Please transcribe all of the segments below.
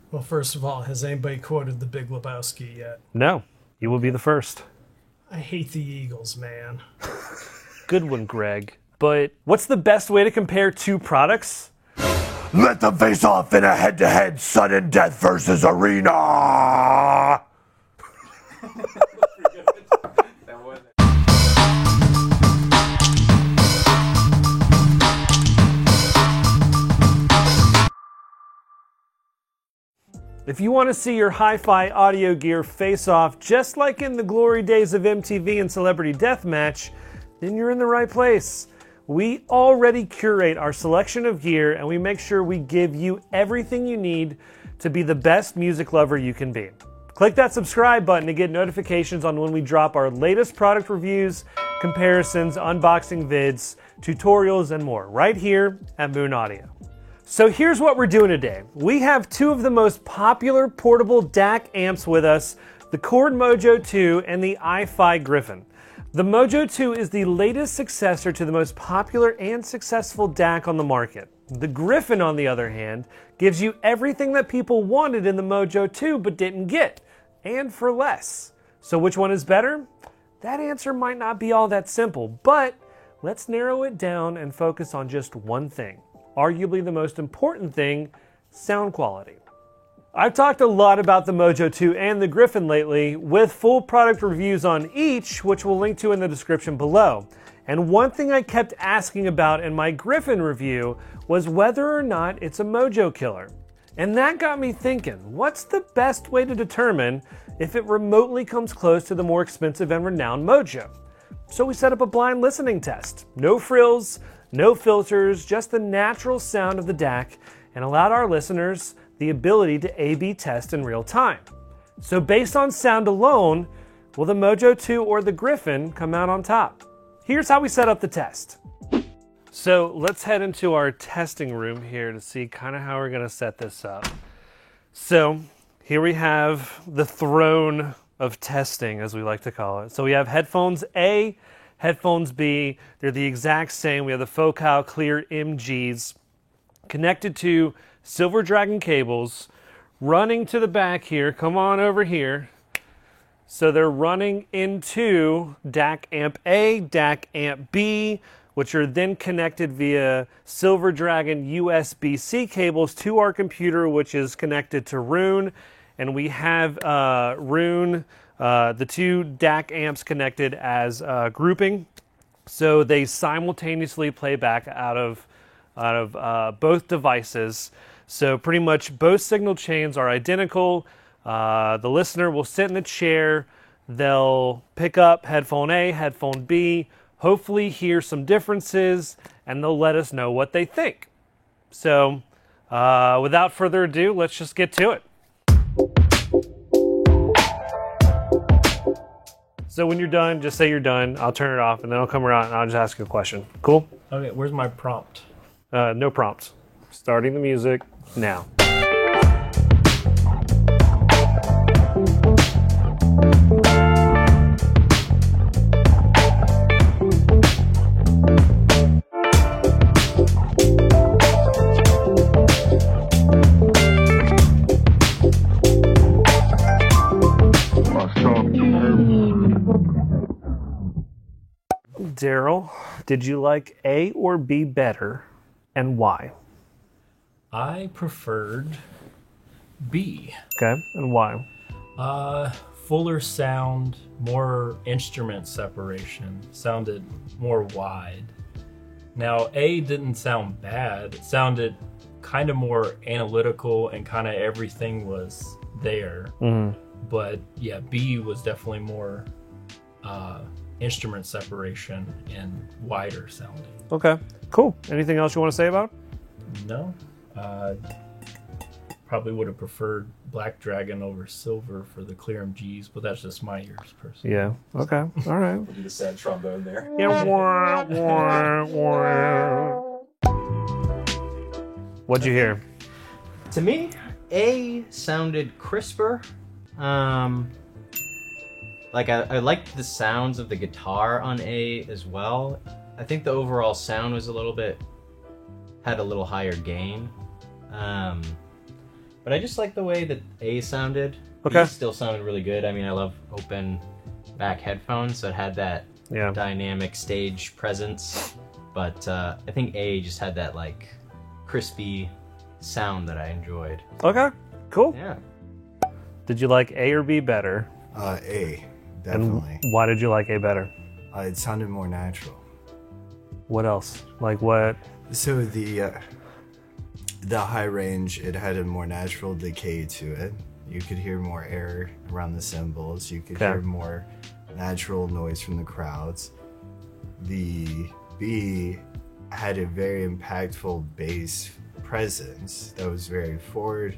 Well, first of all, has anybody quoted The Big Lebowski yet? No, you will be the first. I hate the Eagles, man. Good one, Greg. But what's the best way to compare two products? Let them face off in a head-to-head sudden death versus arena! If you want to see your hi-fi audio gear face off just like in the glory days of MTV and Celebrity Deathmatch, then you're in the right place. We already curate our selection of gear and we make sure we give you everything you need to be the best music lover you can be. Click that subscribe button to get notifications on when we drop our latest product reviews, comparisons, unboxing vids, tutorials, and more right here at Moon Audio. So here's what we're doing today. We have two of the most popular portable DAC amps with us, the Chord Mojo 2 and the iFi Griffin. The Mojo 2 is the latest successor to the most popular and successful DAC on the market. The Griffin, on the other hand, gives you everything that people wanted in the Mojo 2 but didn't get, and for less. So which one is better? That answer might not be all that simple, but let's narrow it down and focus on just one thing. Arguably the most important thing, sound quality. I've talked a lot about the Mojo 2 and the Griffin lately, with full product reviews on each, which we'll link to in the description below. And one thing I kept asking about in my Griffin review was whether or not it's a Mojo killer. And that got me thinking, what's the best way to determine if it remotely comes close to the more expensive and renowned Mojo? So we set up a blind listening test. No frills, no filters, just the natural sound of the DAC, and allowed our listeners the ability to A/B test in real time. So based on sound alone, will the Mojo 2 or the Griffin come out on top? Here's how we set up the test. So let's head into our testing room here to see kind of how we're going to set this up. So here we have the throne of testing, as we like to call it. So we have headphones A, headphones B. They're the exact same. We have the Focal Clear MGs connected to Silver Dragon cables, running to the back here. Come on over here. So they're running into DAC Amp A, DAC Amp B, which are then connected via Silver Dragon USB-C cables to our computer, which is connected to Roon. And we have Roon, the two DAC amps connected as grouping. So they simultaneously play back out of both devices. So pretty much both signal chains are identical. The listener will sit in the chair. They'll pick up headphone A, headphone B, hopefully hear some differences, and they'll let us know what they think. So without further ado, let's just get to it. So when you're done, just say you're done. I'll turn it off, and then I'll come around and I'll just ask you a question. Cool? Okay, where's my prompt? No prompts. Starting the music now. Daryl, did you like A or B better, and why? I preferred B. Okay, and why? Fuller sound, more instrument separation, sounded more wide. Now, A didn't sound bad. It sounded kind of more analytical and kind of everything was there. Mm-hmm. But yeah, B was definitely more instrument separation and wider sounding. Okay, cool. Anything else you want to say about it? No. Probably would have preferred Black Dragon over Silver for the Clear MGs, but that's just my ears personally. Yeah, okay, all right. We'll do the sad trombone there. Yeah, wah, wah, wah. What'd you hear? To me, A sounded crisper. Like I liked the sounds of the guitar on A as well. I think the overall sound was had a little higher gain. But I just like the way that A sounded. Okay. B still sounded really good. I mean, I love open back headphones, so it had that Yeah. dynamic stage presence. But I think A just had that like crispy sound that I enjoyed. Okay, cool. Yeah. Did you like A or B better? A, And definitely. why did you like A better? It sounded more natural. What else? Like what? So the high range, it had a more natural decay to it. You could hear more air around the cymbals. You could Okay. hear more natural noise from the crowds. The B had a very impactful bass presence that was very forward,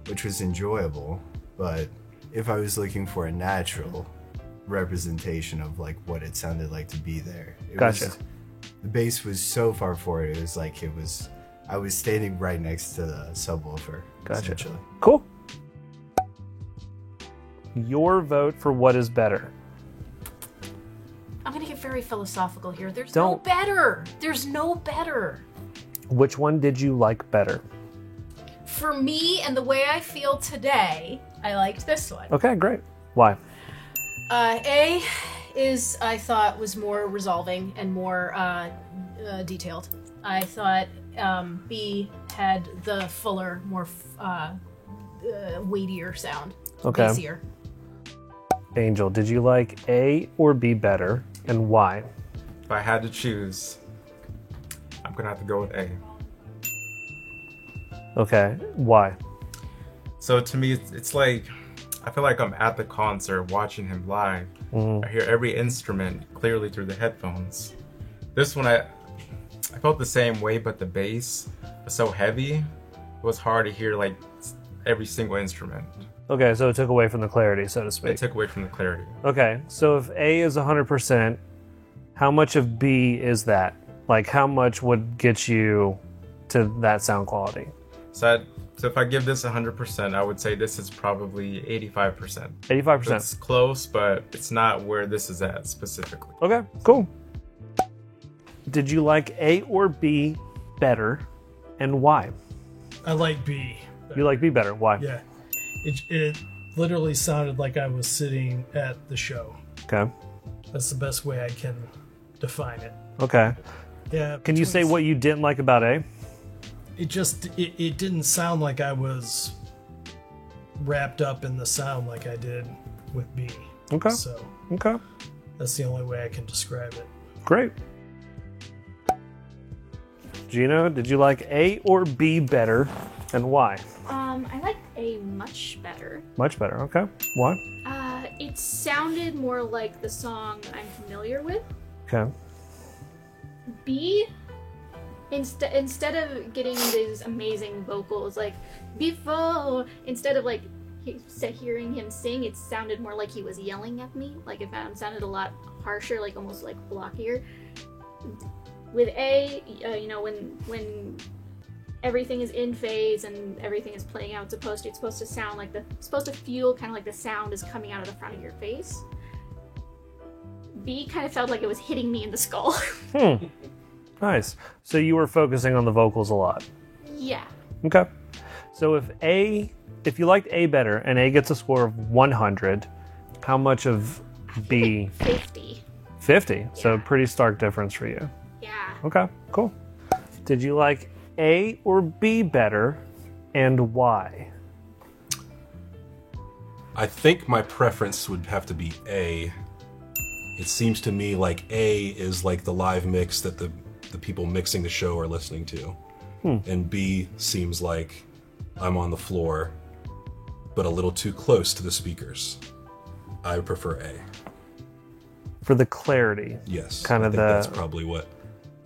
which was enjoyable. But if I was looking for a natural representation of like what it sounded like to be there, Gotcha. The bass was so far forward. It was like I was standing right next to the subwoofer. Gotcha. Essentially. Cool. Your vote for what is better. I'm gonna get very philosophical here. There's Don't. no better. There's no better. Which one did you like better? For me and the way I feel today, I liked this one. Okay, great. Why? A is, I thought, was more resolving and more detailed. I thought B had the fuller, more weightier sound. Okay. Bassier. Angel, did you like A or B better, and why? If I had to choose, I'm gonna have to go with A. Okay, why? So to me, it's like I feel like I'm at the concert watching him live. I hear every instrument clearly through the headphones. This one, I felt the same way, but the bass was so heavy, it was hard to hear like every single instrument. Okay, so it took away from the clarity, so to It speak. took away from the clarity. Okay, so if A is 100%, how much of B is that? Like, how much would get you to that sound quality? So if I give this 100%, I would say this is probably 85%. 85%. It's close, but it's not where this is at specifically. Okay, cool. Did you like A or B better, and why? I like B. You like B better. Why? Yeah. It literally sounded like I was sitting at the show. Okay. That's the best way I can define it. Okay. Yeah. Can you say what you didn't like about A? It didn't sound like I was wrapped up in the sound like I did with B. Okay. So Okay. that's the only way I can describe it. Great. Gino, did you like A or B better, and why? I liked A much better. Much better. Okay. Why? It sounded more like the song I'm familiar with. Okay. B, instead of getting these amazing vocals like before, instead of like hearing him sing, it sounded more like he was yelling at me. Like it sounded a lot harsher, like almost like blockier. With A, when everything is in phase and everything is playing out it's supposed to sound like it's supposed to feel kind of like the sound is coming out of the front of your face. B kind of felt like it was hitting me in the skull. Nice. So you were focusing on the vocals a lot. Yeah. Okay. So if you liked A better and A gets a score of 100, how much of B? 50. 50. So Yeah. pretty stark difference for you. Yeah. Okay, cool. Did you like A or B better, and why? I think my preference would have to be A. It seems to me like A is like the live mix that the people mixing the show are listening to. And B seems like I'm on the floor, but a little too close to the speakers. I prefer A. For the clarity. Yes. Kind I of think the- that's probably what.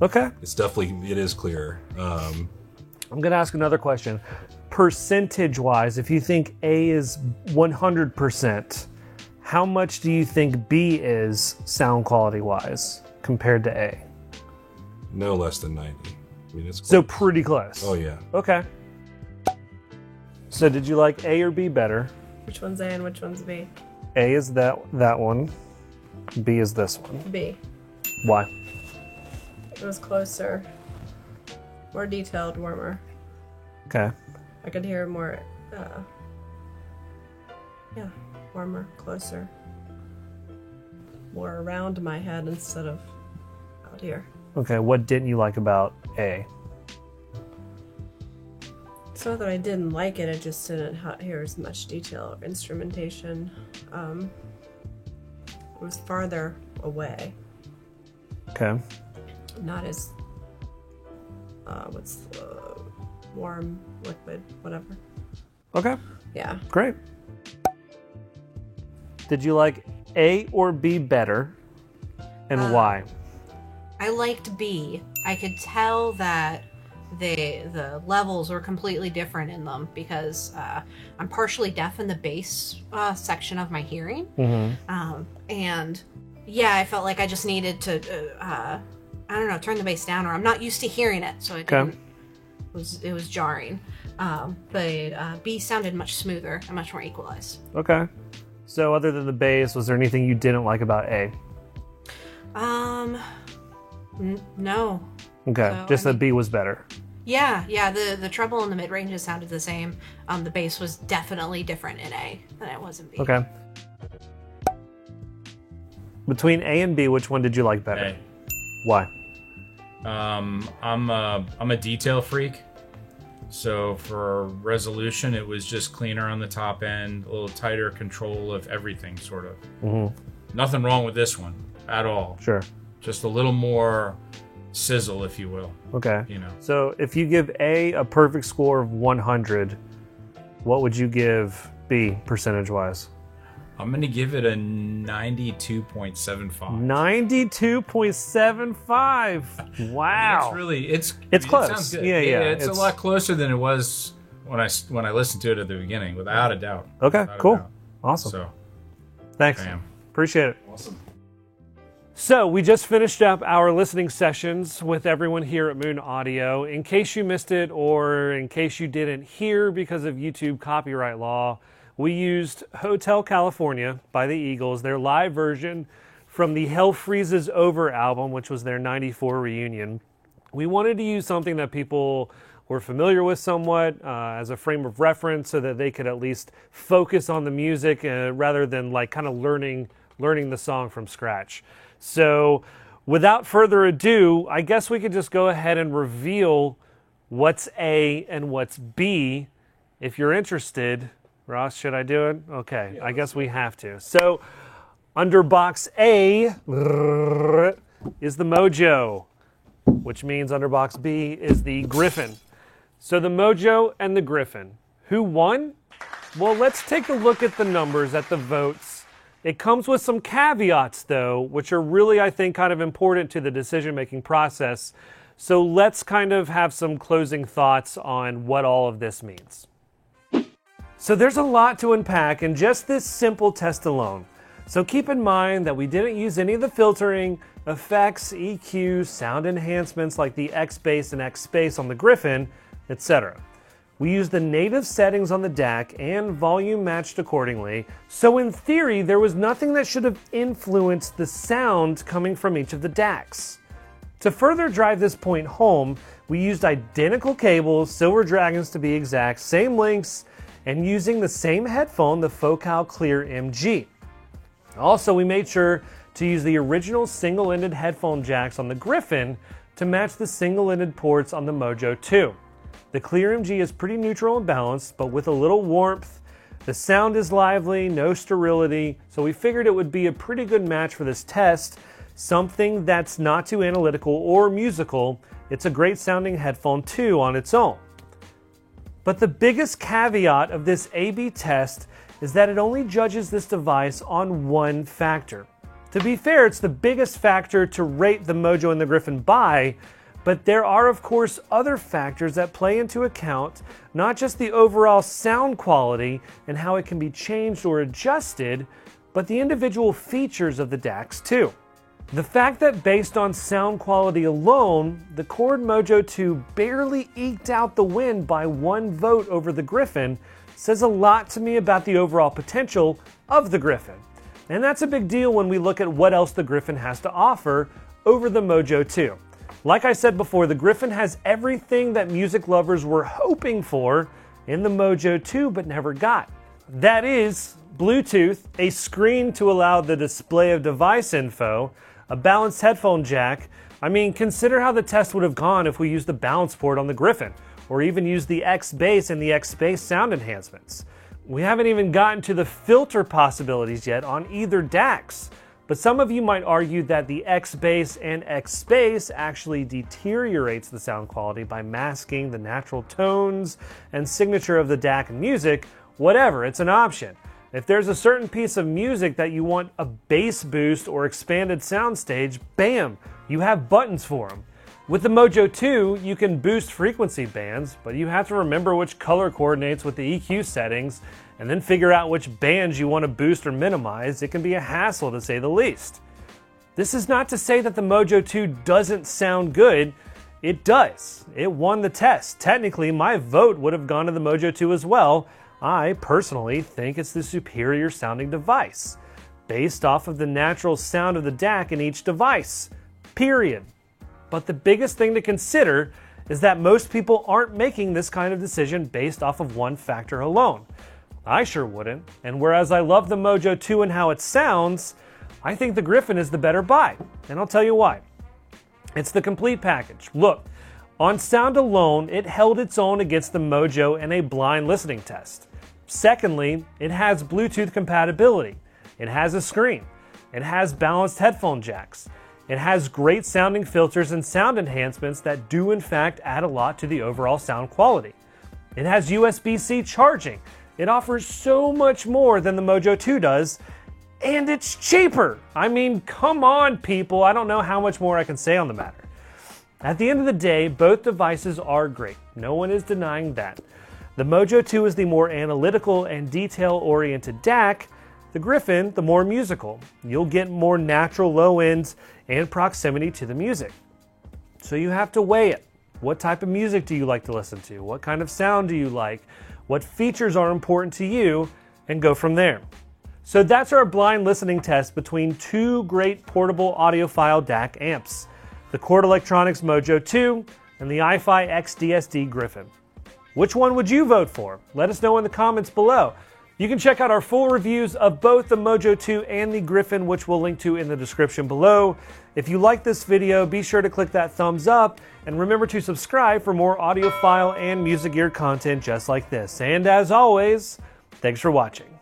Okay. It is clearer. I'm going to ask another question. Percentage-wise, if you think A is 100%, how much do you think B is sound quality-wise compared to A? No less than 90. I mean, it's So close. pretty close. Oh yeah. Okay. So did you like A or B better? Which one's A and which one's B? A is that one. B is this one. B. Why? It was closer, more detailed, warmer. Okay. I could hear more Yeah, warmer, closer. More around my head instead of out here. Okay, what didn't you like about A? It's not that I didn't like it, I just didn't hear as much detail or instrumentation. It was farther away. Okay. Not as, warm, liquid, whatever. Okay, Yeah. great. Did you like A or B better, and why? I liked B. I could tell that the levels were completely different in them because I'm partially deaf in the bass section of my hearing. And yeah, I felt like I just needed to, I don't know, turn the bass down, or I'm not used to hearing it, so it was jarring. But B sounded much smoother and much more equalized. Okay. So other than the bass, was there anything you didn't like about A? No. Okay, So, just that B was better. Yeah, the treble and the mid ranges sounded the same. The bass was definitely different in A than it was in B. Okay. Between A and B, which one did you like better? A. Why? I'm a detail freak, so for resolution, it was just cleaner on the top end, a little tighter control of everything, sort of. Nothing wrong with this one at all. Sure. Just a little more sizzle, if you will. Okay. You know. So if you give A perfect score of 100, what would you give B percentage-wise? I'm gonna give it a 92.75. 92.75. Wow. It's It's close. It sounds good. Yeah. It's a lot closer than it was when I listened to it at the beginning, without a doubt. Okay, Without a cool. doubt. Awesome. So, Thanks. bam. Appreciate it. Awesome. So we just finished up our listening sessions with everyone here at Moon Audio. In case you missed it, or in case you didn't hear because of YouTube copyright law, we used Hotel California by the Eagles, their live version from the Hell Freezes Over album, which was their 94 reunion. We wanted to use something that people were familiar with somewhat as a frame of reference so that they could at least focus on the music rather than like kind of learning the song from scratch. So without further ado, I guess we could just go ahead and reveal what's A and what's B. If you're interested, Ross, should I do it? Okay, I guess we have to. So under box A is the Mojo, which means under box B is the Griffin. So the Mojo and the Griffin. Who won? Well, let's take a look at the numbers, at the votes. It comes with some caveats, though, which are really, I think, kind of important to the decision-making process. So let's kind of have some closing thoughts on what all of this means. So there's a lot to unpack in just this simple test alone. So keep in mind that we didn't use any of the filtering, effects, EQ, sound enhancements like the X-Bass and X-Space on the Griffin, etc. We used the native settings on the DAC and volume matched accordingly, so in theory there was nothing that should have influenced the sound coming from each of the DACs. To further drive this point home, we used identical cables, Silver Dragons to be exact, same lengths, and using the same headphone, the Focal Clear MG. Also, we made sure to use the original single-ended headphone jacks on the Griffin to match the single-ended ports on the Mojo 2. The Clear MG is pretty neutral and balanced, but with a little warmth. The sound is lively, no sterility, so we figured it would be a pretty good match for this test. Something that's not too analytical or musical. It's a great sounding headphone too on its own. But the biggest caveat of this A/B test is that it only judges this device on one factor. To be fair, it's the biggest factor to rate the Mojo and the Griffin by, but there are, of course, other factors that play into account, not just the overall sound quality and how it can be changed or adjusted, but the individual features of the DACs too. The fact that based on sound quality alone, the Chord Mojo 2 barely eked out the win by 1 vote over the Griffin says a lot to me about the overall potential of the Griffin. And that's a big deal when we look at what else the Griffin has to offer over the Mojo 2. Like I said before, the Griffin has everything that music lovers were hoping for in the Mojo 2 but never got. That is Bluetooth, a screen to allow the display of device info, a balanced headphone jack. I mean, consider how the test would have gone if we used the balance port on the Griffin, or even used the X-Bass and the X-Bass sound enhancements. We haven't even gotten to the filter possibilities yet on either DACs. But some of you might argue that the X-Bass and X-Bass actually deteriorates the sound quality by masking the natural tones and signature of the DAC music. Whatever, it's an option. If there's a certain piece of music that you want a bass boost or expanded soundstage, bam, you have buttons for them. With the Mojo 2, you can boost frequency bands, but you have to remember which color coordinates with the EQ settings, and then figure out which bands you want to boost or minimize. It can be a hassle to say the least. This is not to say that the Mojo 2 doesn't sound good. It does. It won the test. Technically, my vote would have gone to the Mojo 2 as well. I personally think it's the superior sounding device, based off of the natural sound of the DAC in each device. Period. But the biggest thing to consider is that most people aren't making this kind of decision based off of one factor alone. I sure wouldn't, and whereas I love the Mojo 2 and how it sounds, I think the Griffin is the better buy, and I'll tell you why. It's the complete package. Look, on sound alone, it held its own against the Mojo in a blind listening test. Secondly, it has Bluetooth compatibility. It has a screen. It has balanced headphone jacks. It has great sounding filters and sound enhancements that do in fact add a lot to the overall sound quality. It has USB-C charging. It offers so much more than the Mojo 2 does, and it's cheaper. I mean, come on, people. I don't know how much more I can say on the matter. At the end of the day, both devices are great. No one is denying that. The Mojo 2 is the more analytical and detail-oriented DAC. The Griffin, the more musical. You'll get more natural low ends and proximity to the music. So you have to weigh it. What type of music do you like to listen to? What kind of sound do you like? What features are important to you? And go from there. So that's our blind listening test between two great portable audiophile DAC amps, the Chord Electronics Mojo 2 and the iFi XDSD Griffin. Which one would you vote for? Let us know in the comments below. You can check out our full reviews of both the Mojo 2 and the Griffin, which we'll link to in the description below. If you like this video, be sure to click that thumbs up, and remember to subscribe for more audiophile and music gear content just like this. And as always, thanks for watching.